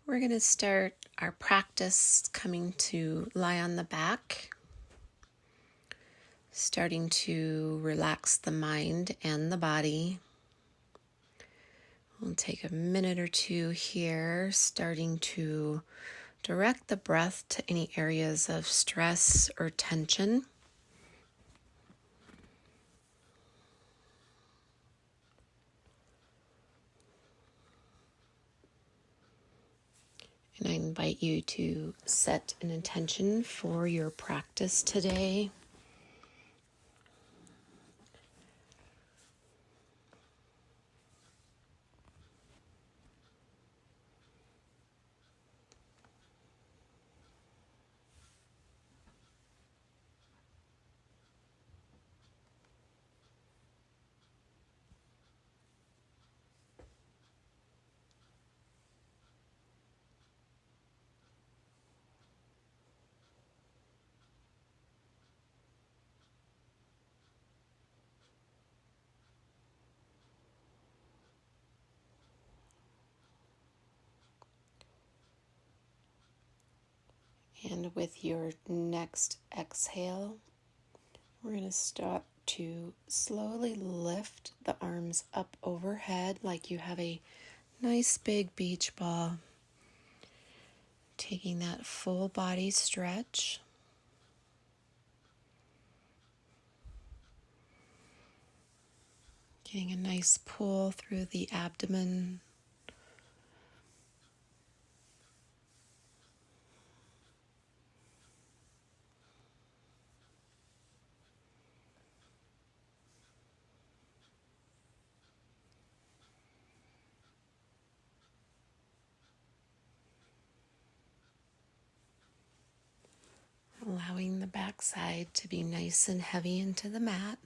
We're going to start our practice coming to lie on the back, starting to relax the mind and the body. We'll take a minute or two here, starting to direct the breath to any areas of stress or tension. And I invite you to set an intention for your practice today. And with your next exhale, we're going to start to slowly lift the arms up overhead like you have a nice big beach ball. Taking that full body stretch. Getting a nice pull through the abdomen. Allowing the backside to be nice and heavy into the mat.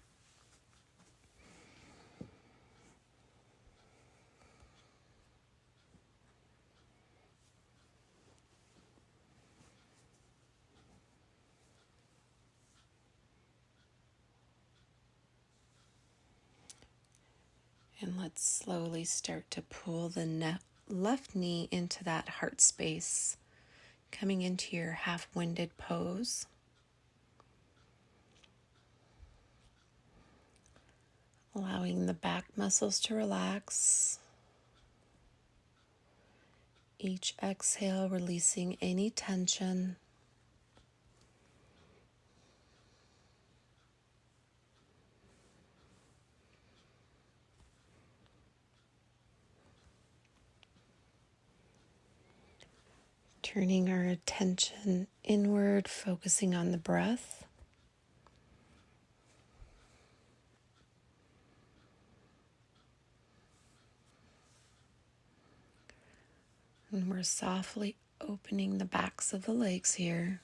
And let's slowly start to pull the left knee into that heart space, coming into your half-winded pose. Allowing the back muscles to relax. Each exhale, releasing any tension. Turning our attention inward, focusing on the breath. And we're softly opening the backs of the legs here.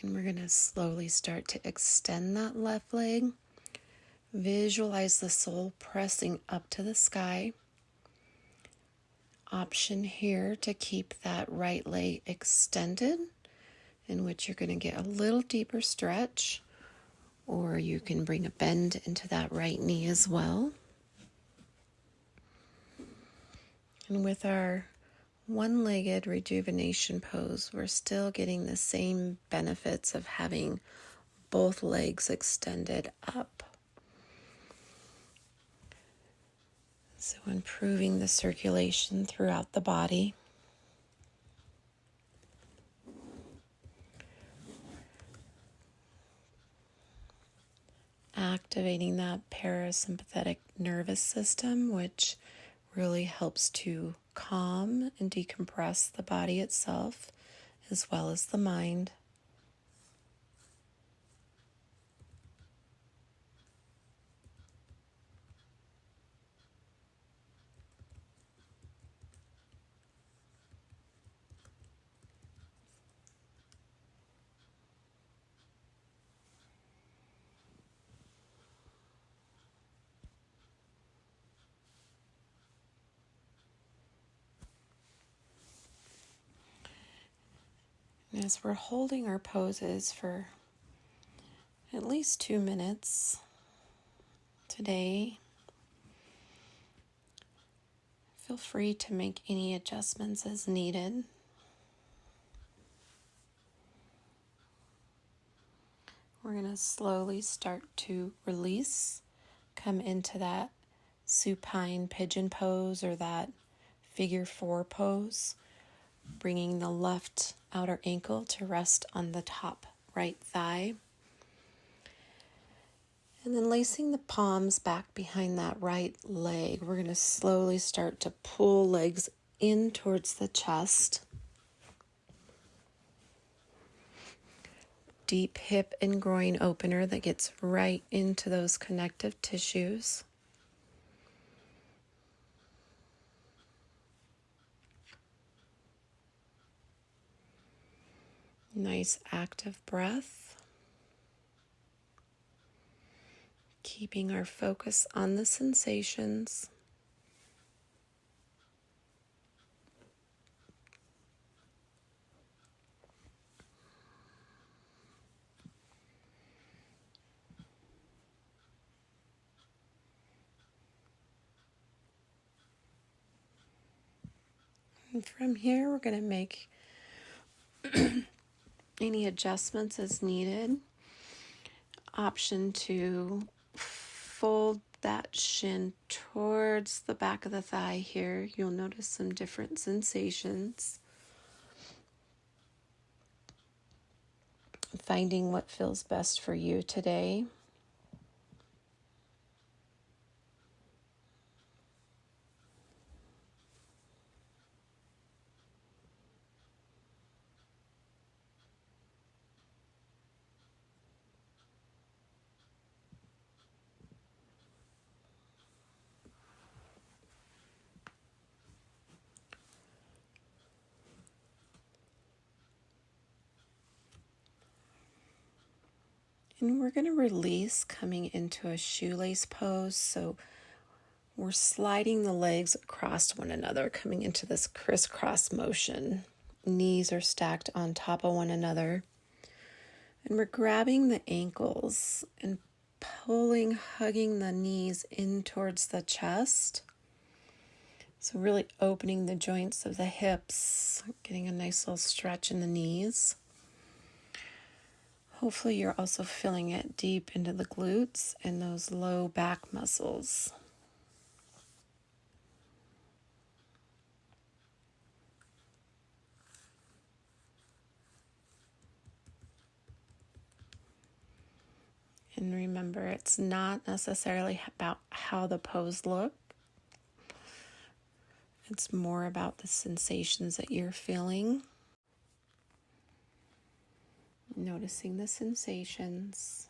And we're going to slowly start to extend that left leg. Visualize the sole pressing up to the sky. Option here to keep that right leg extended, in which you're going to get a little deeper stretch, or you can bring a bend into that right knee as well. And with our one-legged rejuvenation pose, we're still getting the same benefits of having both legs extended up. So improving the circulation throughout the body. Activating that parasympathetic nervous system, which really helps to calm and decompress the body itself, as well as the mind. As we're holding our poses for at least 2 minutes today, feel free to make any adjustments as needed. We're going to slowly start to release, come into that supine pigeon pose or that figure 4 pose, bringing the left outer ankle to rest on the top right thigh. And then lacing the palms back behind that right leg, we're going to slowly start to pull legs in towards the chest. Deep hip and groin opener that gets right into those connective tissues. Nice active breath. Keeping our focus on the sensations. And from here, we're going to make any adjustments as needed. Option to fold that shin towards the back of the thigh here. You'll notice some different sensations. Finding what feels best for you today. And we're going to release coming into a shoelace pose. So we're sliding the legs across one another, coming into this crisscross motion. Knees are stacked on top of one another. And we're grabbing the ankles and pulling, hugging the knees in towards the chest. So really opening the joints of the hips, getting a nice little stretch in the knees. Hopefully you're also feeling it deep into the glutes and those low back muscles. And remember, it's not necessarily about how the pose looks. It's more about the sensations that you're feeling. Noticing the sensations.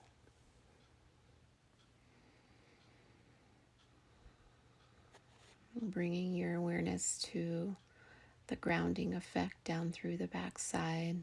Bringing your awareness to the grounding effect down through the backside.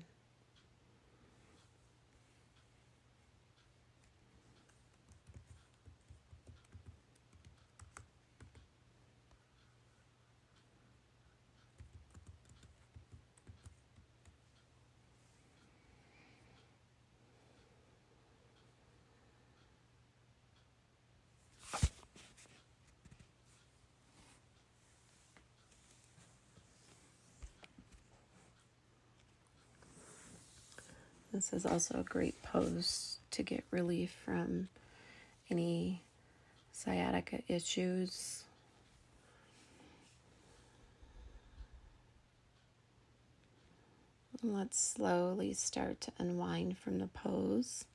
This is also a great pose to get relief from any sciatica issues. Let's slowly start to unwind from the pose.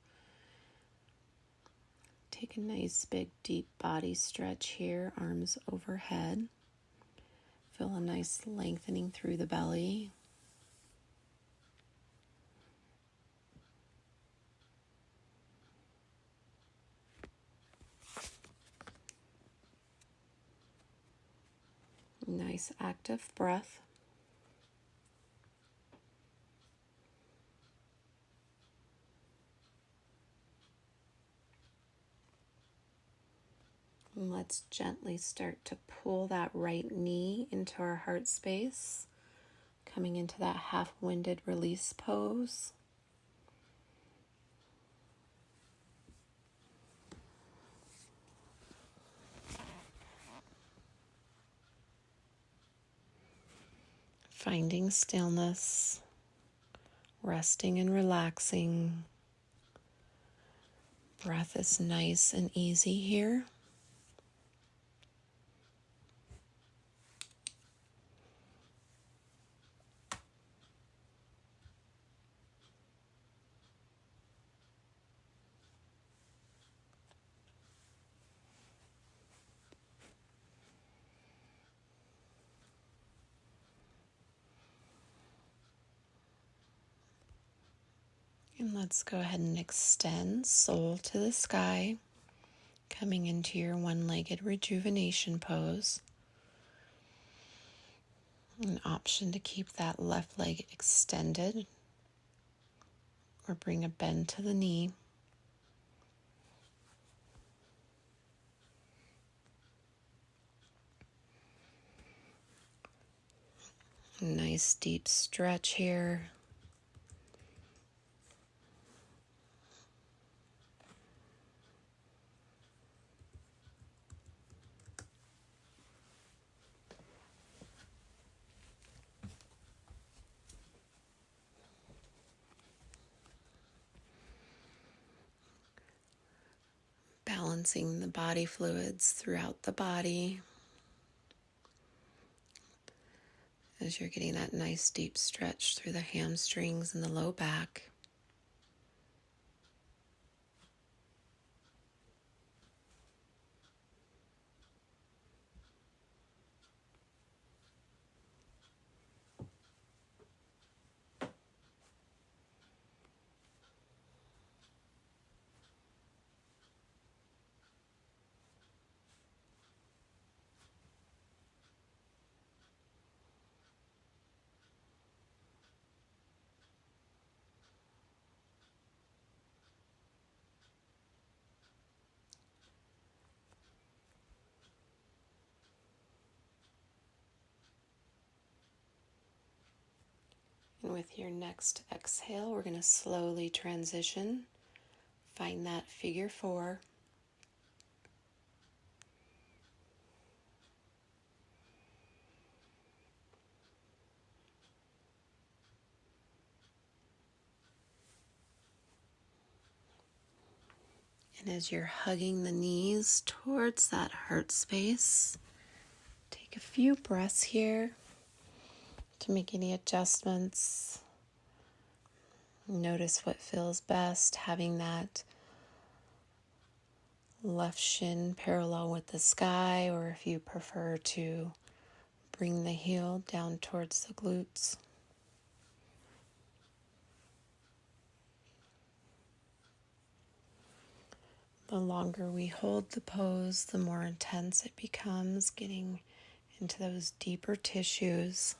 Take a nice big deep body stretch here, arms overhead. Feel a nice lengthening through the belly. Nice active breath. And let's gently start to pull that right knee into our heart space. Coming into that half-winded release pose. Finding stillness, resting and relaxing. Breath is nice and easy here. And let's go ahead and extend soul to the sky, coming into your one-legged rejuvenation pose. An option to keep that left leg extended or bring a bend to the knee. A nice deep stretch here. Balancing the body fluids throughout the body as you're getting that nice deep stretch through the hamstrings and the low back. And with your next exhale, we're going to slowly transition. Find that figure four. And as you're hugging the knees towards that heart space, take a few breaths here to make any adjustments. Notice what feels best, having that left shin parallel with the sky, or if you prefer to bring the heel down towards the glutes. The longer we hold the pose, the more intense it becomes, getting into those deeper tissues.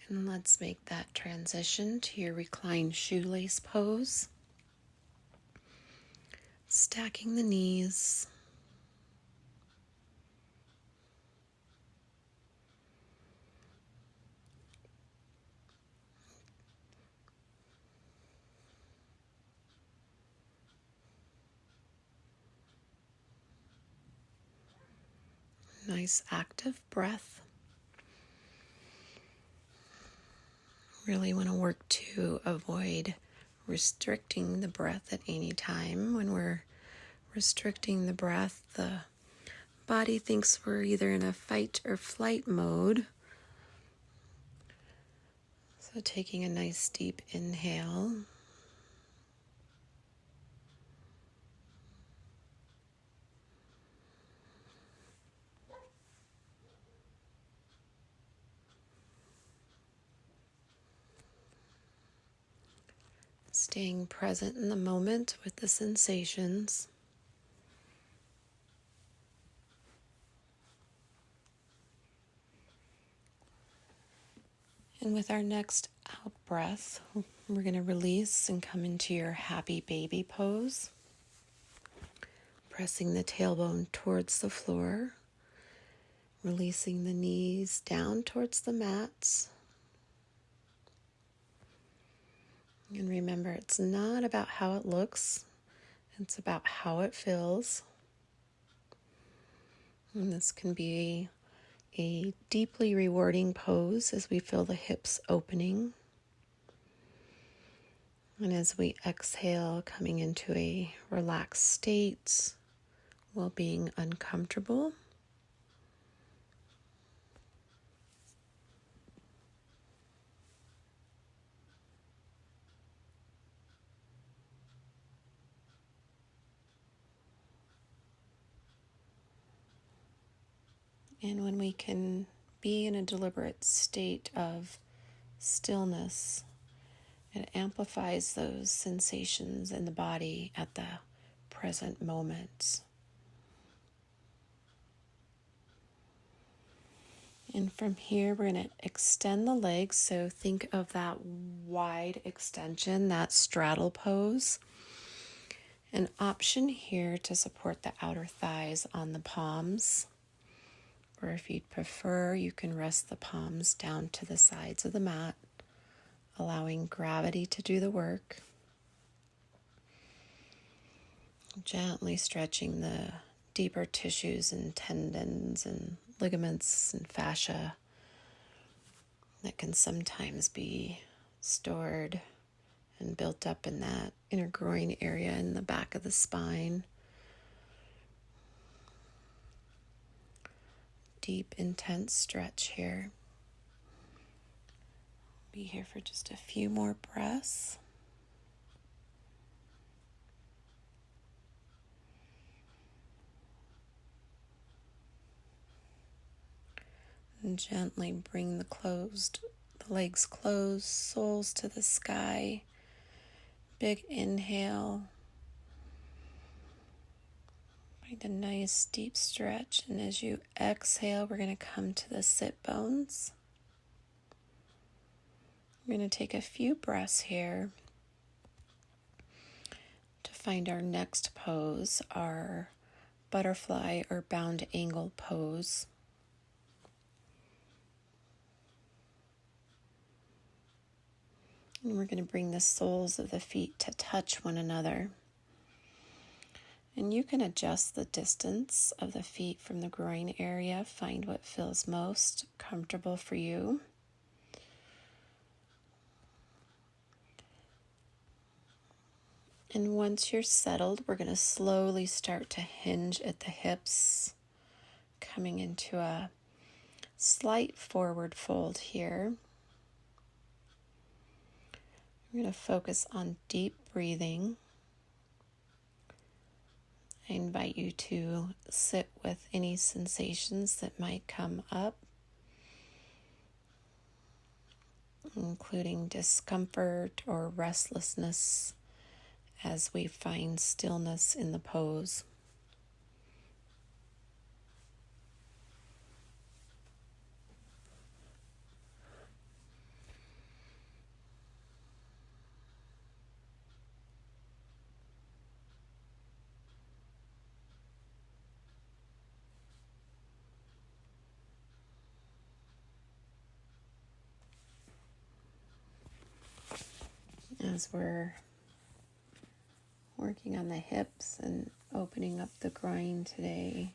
And let's make that transition to your reclined shoelace pose. Stacking the knees. Nice active breath. Really want to work to avoid restricting the breath at any time. When we're restricting the breath, the body thinks we're either in a fight or flight mode. So taking a nice deep inhale. Staying present in the moment with the sensations. And with our next out breath, we're going to release and come into your happy baby pose. Pressing the tailbone towards the floor. Releasing the knees down towards the mats. And remember, it's not about how it looks, it's about how it feels. And this can be a deeply rewarding pose as we feel the hips opening. And as we exhale, coming into a relaxed state while being uncomfortable. And when we can be in a deliberate state of stillness, it amplifies those sensations in the body at the present moment. And from here, we're going to extend the legs. So think of that wide extension, that straddle pose. An option here to support the outer thighs on the palms. Or if you'd prefer, you can rest the palms down to the sides of the mat, allowing gravity to do the work. Gently stretching the deeper tissues and tendons and ligaments and fascia that can sometimes be stored and built up in that inner groin area in the back of the spine. Deep, intense stretch here. Be here for just a few more breaths. And gently bring the legs closed, soles to the sky. Big inhale. Find a nice deep stretch. And as you exhale, we're going to come to the sit bones. We're going to take a few breaths here to find our next pose, our butterfly or bound angle pose. And we're going to bring the soles of the feet to touch one another. And you can adjust the distance of the feet from the groin area. Find what feels most comfortable for you. And once you're settled, we're going to slowly start to hinge at the hips, coming into a slight forward fold here. We're going to focus on deep breathing. I invite you to sit with any sensations that might come up, including discomfort or restlessness as we find stillness in the pose. As we're working on the hips and opening up the groin today,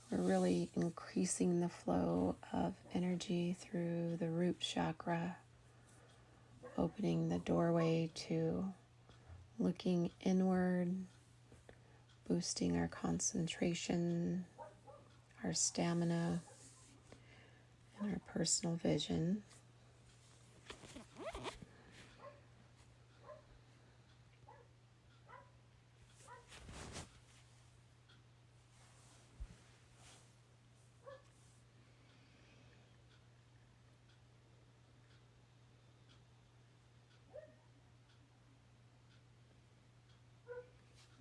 we're really increasing the flow of energy through the root chakra, opening the doorway to looking inward, boosting our concentration, our stamina, and our personal vision.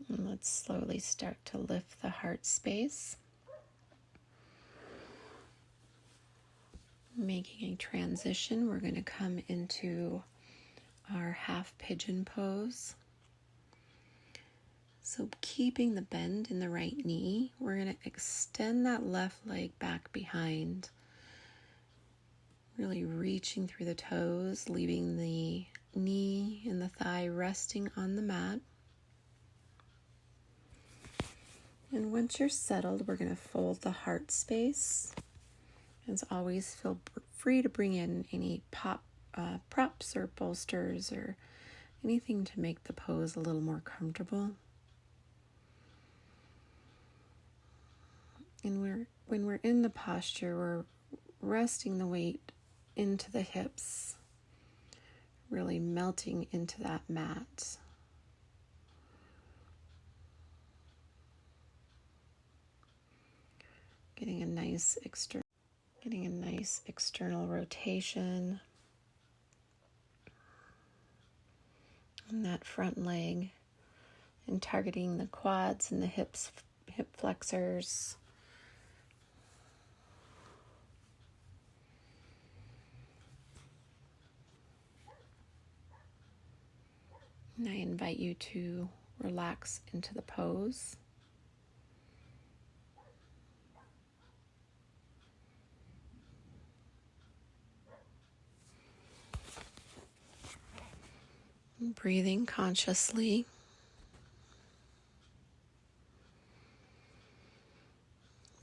And let's slowly start to lift the heart space, making a transition. We're going to come into our half pigeon pose. So keeping the bend in the right knee, we're going to extend that left leg back behind, really reaching through the toes, leaving the knee and the thigh resting on the mat. And once you're settled, we're going to fold the heart space. As always, feel free to bring in any props or bolsters or anything to make the pose a little more comfortable. And when we're in the posture, we're resting the weight into the hips, really melting into that mat. Getting a nice external rotation on that front leg, and targeting the quads and the hip flexors. And I invite you to relax into the pose. Breathing consciously.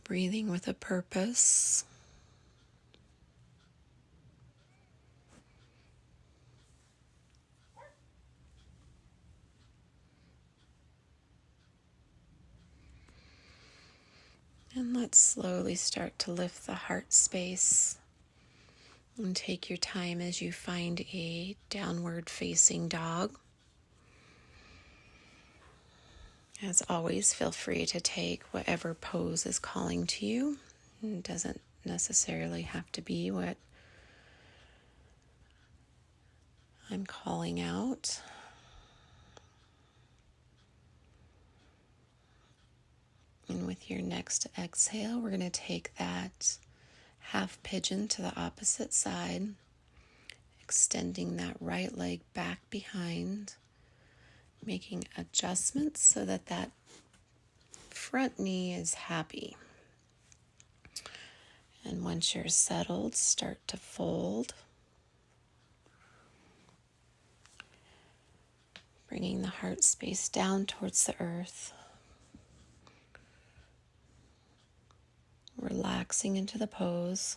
Breathing with a purpose. And let's slowly start to lift the heart space. And take your time as you find a downward facing dog. As always, feel free to take whatever pose is calling to you. It doesn't necessarily have to be what I'm calling out. And with your next exhale, we're going to take that half pigeon to the opposite side, extending that right leg back behind, making adjustments so that that front knee is happy. And once you're settled, start to fold, bringing the heart space down towards the earth, relaxing into the pose.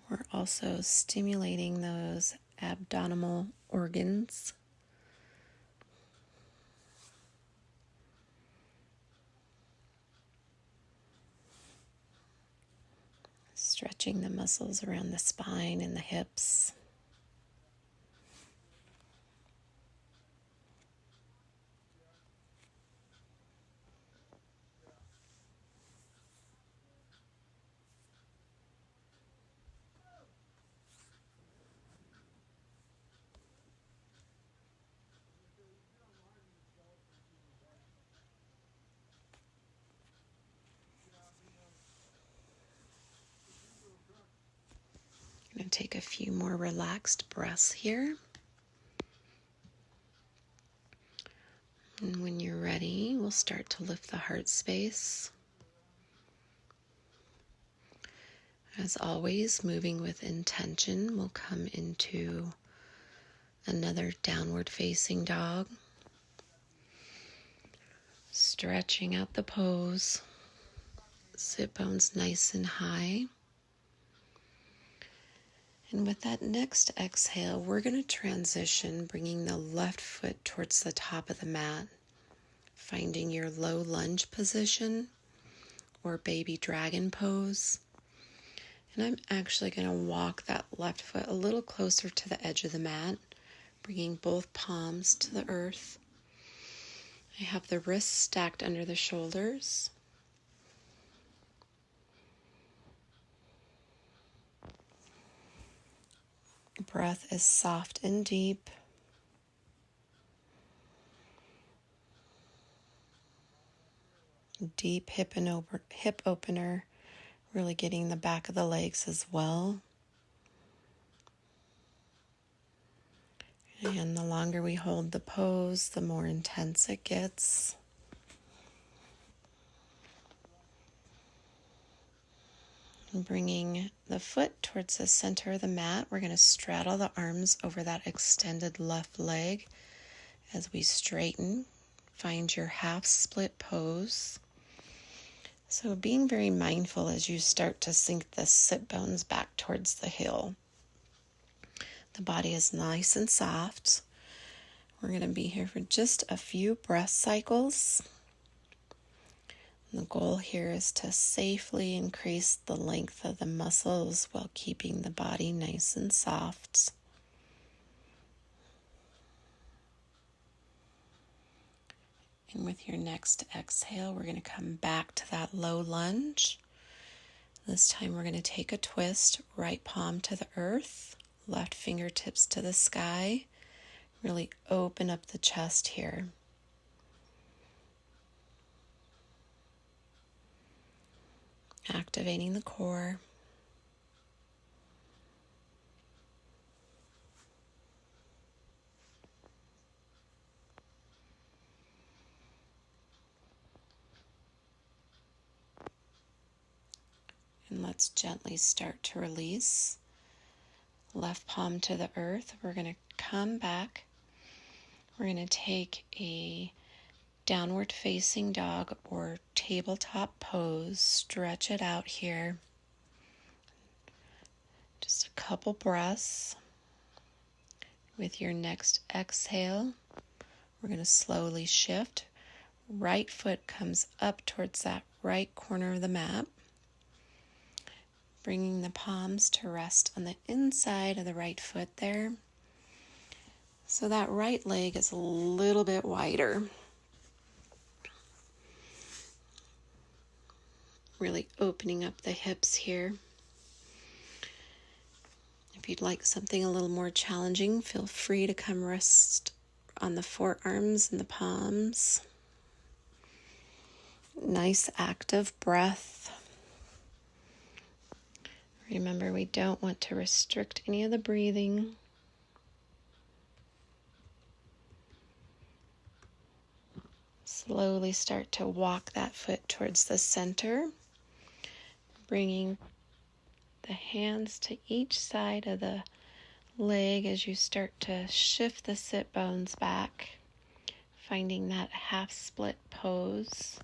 We're also stimulating those abdominal organs. Stretching the muscles around the spine and the hips. I'm going to take a few more relaxed breaths here. And when you're ready, we'll start to lift the heart space. As always, moving with intention, we'll come into another downward facing dog. Stretching out the pose. Sit bones nice and high. And with that next exhale, we're going to transition, bringing the left foot towards the top of the mat, finding your low lunge position or baby dragon pose. And I'm actually going to walk that left foot a little closer to the edge of the mat, bringing both palms to the earth. I have the wrists stacked under the shoulders. Breath is soft and deep. Deep hip opener, really getting the back of the legs as well. And the longer we hold the pose, the more intense it gets. And bringing the foot towards the center of the mat, we're going to straddle the arms over that extended left leg as we straighten. Find your half split pose. So being very mindful as you start to sink the sit bones back towards the heel. The body is nice and soft. We're going to be here for just a few breath cycles. And the goal here is to safely increase the length of the muscles while keeping the body nice and soft. And with your next exhale, we're going to come back to that low lunge. This time we're going to take a twist, right palm to the earth, left fingertips to the sky. Really open up the chest here. Activating the core. And let's gently start to release. Left palm to the earth. We're going to come back. We're going to take a downward facing dog or tabletop pose. Stretch it out here. Just a couple breaths. With your next exhale, we're going to slowly shift. Right foot comes up towards that right corner of the mat. Bringing the palms to rest on the inside of the right foot there. So that right leg is a little bit wider. Really opening up the hips here. If you'd like something a little more challenging, feel free to come rest on the forearms and the palms. Nice active breath. Remember, we don't want to restrict any of the breathing. Slowly start to walk that foot towards the center, bringing the hands to each side of the leg as you start to shift the sit bones back, finding that half split pose.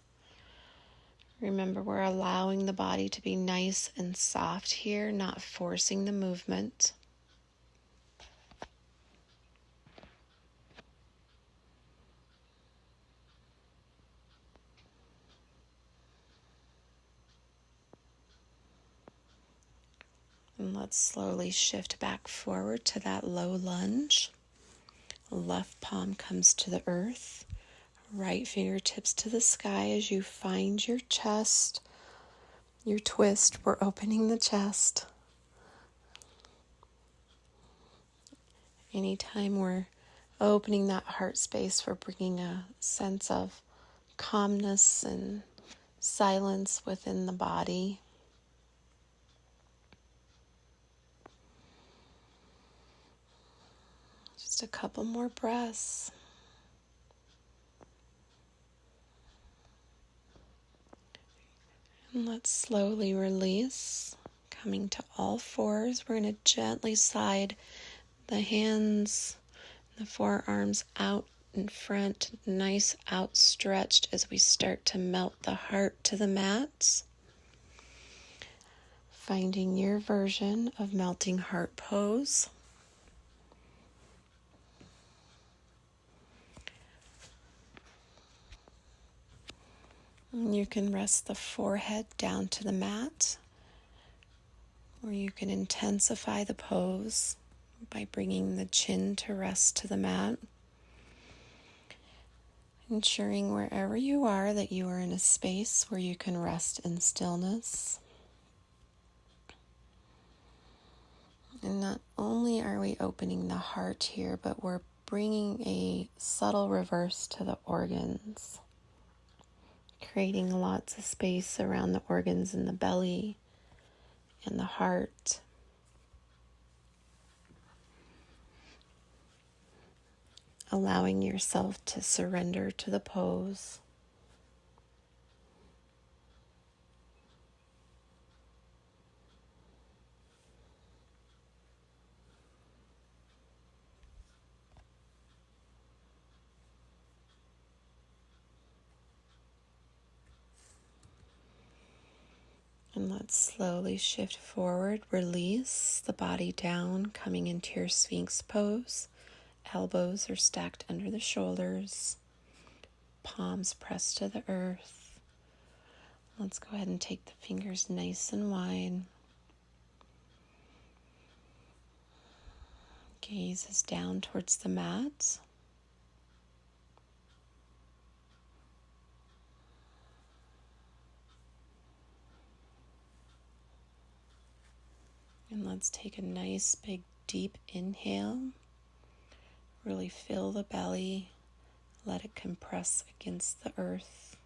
Remember, we're allowing the body to be nice and soft here, not forcing the movement. And let's slowly shift back forward to that low lunge. Left palm comes to the earth. Right fingertips to the sky as you find your chest. Your twist, we're opening the chest. Anytime we're opening that heart space, we're bringing a sense of calmness and silence within the body. Just a couple more breaths. And let's slowly release, coming to all fours. We're going to gently slide the hands, the forearms out in front, nice outstretched as we start to melt the heart to the mats. Finding your version of melting heart pose. And you can rest the forehead down to the mat, or you can intensify the pose by bringing the chin to rest to the mat. Ensuring wherever you are that you are in a space where you can rest in stillness. And not only are we opening the heart here, but we're bringing a subtle reverse to the organs, creating lots of space around the organs in the belly and the heart. Allowing yourself to surrender to the pose. And let's slowly shift forward, release the body down, coming into your Sphinx pose. Elbows are stacked under the shoulders, palms pressed to the earth. Let's go ahead and take the fingers nice and wide. Gaze is down towards the mat. And let's take a nice big deep inhale. Really fill the belly. Let it compress against the earth.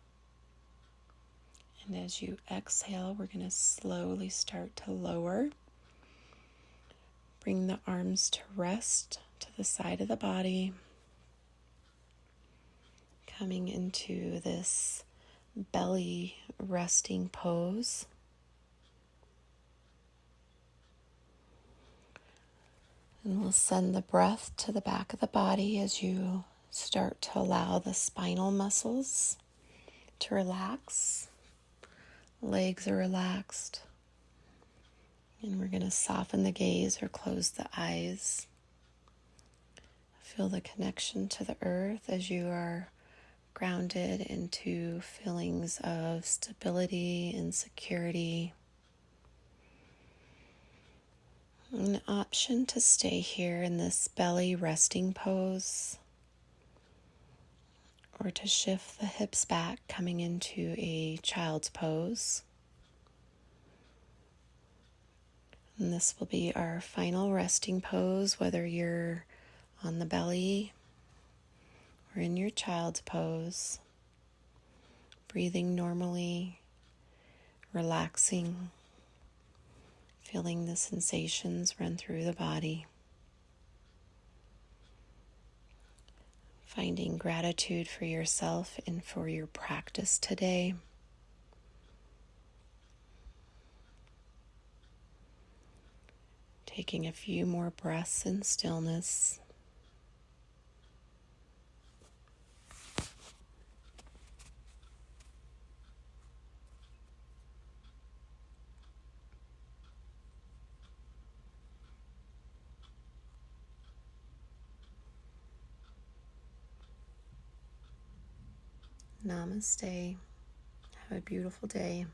And as you exhale, we're going to slowly start to lower. Bring the arms to rest to the side of the body. Coming into this belly resting pose. And we'll send the breath to the back of the body as you start to allow the spinal muscles to relax. Legs are relaxed. And we're going to soften the gaze or close the eyes. Feel the connection to the earth as you are grounded into feelings of stability and security. An option to stay here in this belly resting pose, or to shift the hips back, coming into a child's pose. And this will be our final resting pose, whether you're on the belly or in your child's pose. Breathing normally, relaxing, feeling the sensations run through the body. Finding gratitude for yourself and for your practice today. Taking a few more breaths in stillness. Namaste. Have a beautiful day.